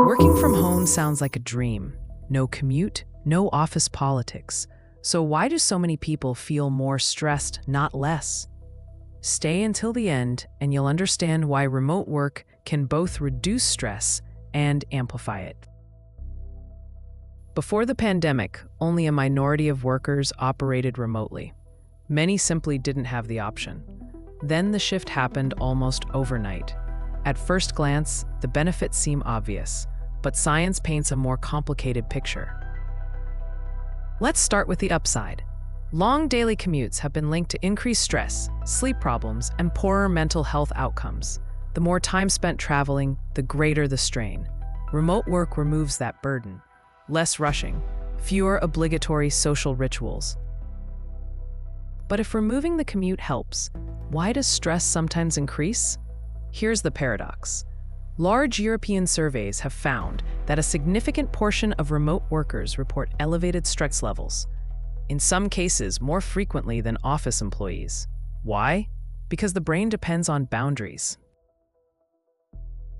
Working from home sounds like a dream. No commute, no office politics. So why do so many people feel more stressed, not less? Stay until the end, and you'll understand why remote work can both reduce stress and amplify it. Before the pandemic, only a minority of workers operated remotely. Many simply didn't have the option. Then the shift happened almost overnight. At first glance, the benefits seem obvious, but science paints a more complicated picture. Let's start with the upside. Long daily commutes have been linked to increased stress, sleep problems, and poorer mental health outcomes. The more time spent traveling, the greater the strain. Remote work removes that burden. Less rushing, fewer obligatory social rituals. But if removing the commute helps, why does stress sometimes increase? Here's the paradox. Large European surveys have found that a significant portion of remote workers report elevated stress levels, in some cases more frequently than office employees. Why? Because the brain depends on boundaries.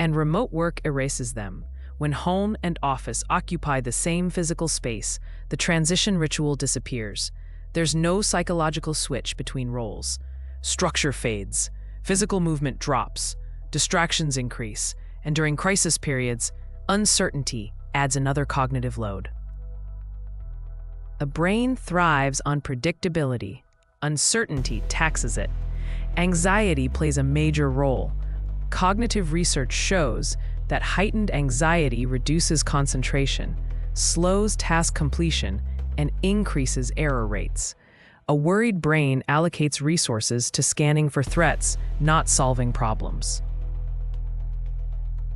And remote work erases them. When home and office occupy the same physical space, the transition ritual disappears. There's no psychological switch between roles. Structure fades, physical movement drops, distractions increase, and during crisis periods, uncertainty adds another cognitive load. A brain thrives on predictability. Uncertainty taxes it. Anxiety plays a major role. Cognitive research shows that heightened anxiety reduces concentration, slows task completion, and increases error rates. A worried brain allocates resources to scanning for threats, not solving problems.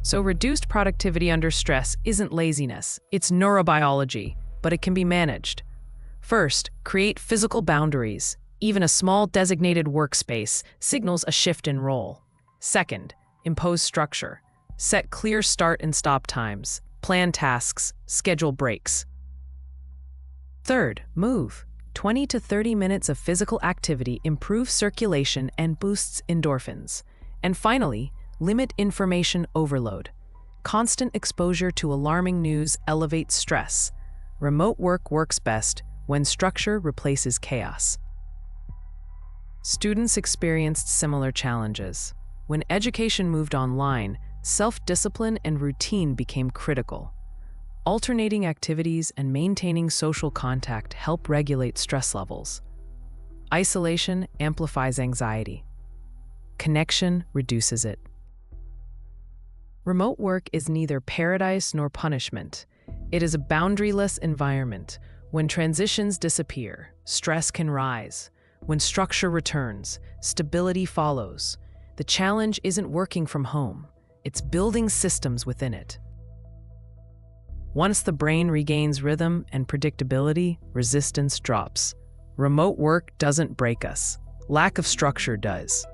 So reduced productivity under stress isn't laziness, it's neurobiology, but it can be managed. First, create physical boundaries. Even a small designated workspace signals a shift in role. Second, impose structure. Set clear start and stop times, plan tasks, schedule breaks. Third, move. 20 to 30 minutes of physical activity improves circulation and boosts endorphins. And finally, limit information overload. Constant exposure to alarming news elevates stress. Remote work works best when structure replaces chaos. Students experienced similar challenges. When education moved online, self-discipline and routine became critical. Alternating activities and maintaining social contact help regulate stress levels. Isolation amplifies anxiety. Connection reduces it. Remote work is neither paradise nor punishment. It is a boundaryless environment. When transitions disappear, stress can rise. When structure returns, stability follows. The challenge isn't working from home. It's building systems within it. Once the brain regains rhythm and predictability, resistance drops. Remote work doesn't break us. Lack of structure does.